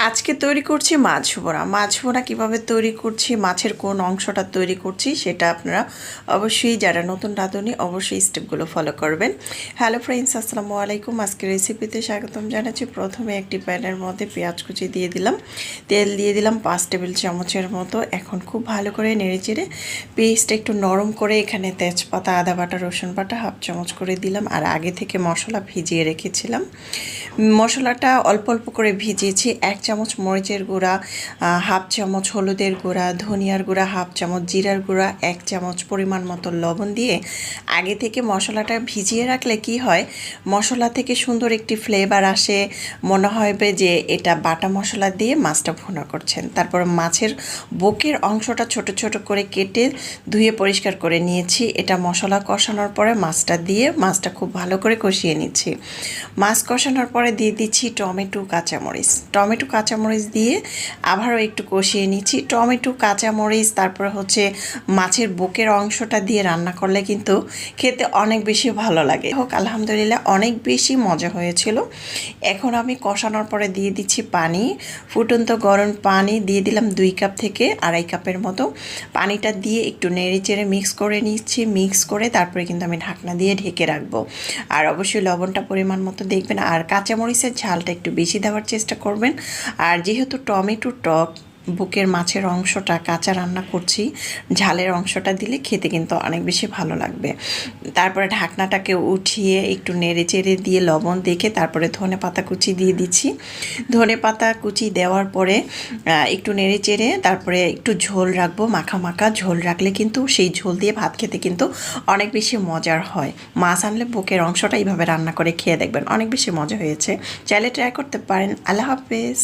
আজকে তৈরি করছি মাছ ভোনা। মাছ ভোনা কীভাবে তৈরি করছি, মাছের কোন অংশটা তৈরি করছি সেটা আপনারা অবশ্যই যারা নতুন রাঁধুনি অবশ্যই স্টেপগুলো ফলো করবেন। হ্যালো ফ্রেন্ডস, আসসালামু আলাইকুম। আজকে রেসিপিতে স্বাগতম জানাচ্ছি। প্রথমে একটি প্যানের মধ্যে পেঁয়াজ কুচি দিয়ে দিলাম, তেল দিয়ে দিলাম 5 টেবিল চামচের মতো। এখন খুব ভালো করে নেড়েচেড়ে পেস্টটা একটু নরম করে এখানে তেজপাতা, আদা বাটা, রসুন বাটা হাফ চামচ করে দিলাম। আর আগে থেকে মশলা ভিজিয়ে রেখেছিলাম, মশলাটা অল্প অল্প করে ভিজিয়েছি। 1 চামচ মরিচের গুঁড়া, হাফ চামচ হলুদের গুঁড়া, ধনিয়ার গুঁড়া হাফ চামচ, জিরার গুঁড়া 1 চামচ, পরিমাণ মতো লবণ দিয়ে আগে থেকে মশলাটা ভিজিয়ে রাখলে কি হয়, মশলা থেকে সুন্দর একটি ফ্লেভার আসে, মনে হবে যে এটা বাটা মশলা দিয়ে মাছটা ভুনা করছেন। তারপর মাছের বুকের অংশটা ছোট ছোট করে কেটে ধুয়ে পরিষ্কার করে নিয়েছি। এটা মশলা কষানোর পরে মাছটা দিয়ে মাছটা খুব ভালো করে কষিয়ে নিচ্ছি। মাছ কষানোর পরে দিয়ে দিচ্ছি টমেটো, কাঁচামরিচ দিয়ে আবারও একটু কষিয়ে নিচ্ছি। টমেটো, কাঁচামরিচ, তারপর হচ্ছে মাছের বুকের অংশটা দিয়ে রান্না করলে কিন্তু খেতে অনেক বেশি ভালো লাগে। হোক, আলহামদুলিল্লাহ অনেক বেশি মজা হয়েছিল। এখন আমি কষানোর পরে দিয়ে দিচ্ছি পানি, ফুটন্ত গরম পানি দিয়ে দিলাম 2 কাপ থেকে 2.5 কাপের মতো। পানিটা দিয়ে একটু নেড়ে চেড়ে মিক্স করে নিচ্ছি। মিক্স করে তারপরে কিন্তু আমি ঢাকনা দিয়ে ঢেকে রাখবো। আর অবশ্যই লবণটা পরিমাণ মতো দেখবেন, আর কাঁচামরিচের ঝালটা একটু বেশি দেওয়ার চেষ্টা করবেন। আর যেহেতু টমেটো টক, বুকের মাছের অংশটা কাঁচা রান্না করছি, ঝালের অংশটা দিলে খেতে কিন্তু অনেক বেশি ভালো লাগবে। তারপরে ঢাকনাটাকে উঠিয়ে একটু নেড়ে চেড়ে দিয়ে লবণ দেখে তারপরে ধনেপাতা কুচি দিয়ে দিচ্ছি। ধনেপাতা কুচি দেওয়ার পরে একটু নেড়ে চেড়ে তারপরে একটু ঝোল রাখবো, মাখা মাখা ঝোল রাখলে কিন্তু সেই ঝোল দিয়ে ভাত খেতে কিন্তু অনেক বেশি মজার হয়। মাছ আনলে বুকের অংশটা এইভাবে রান্না করে খেয়ে দেখবেন, অনেক বেশি মজা হয়েছে। চাইলে ট্রাই করতে পারেন। আল্লাহ হাফেজ।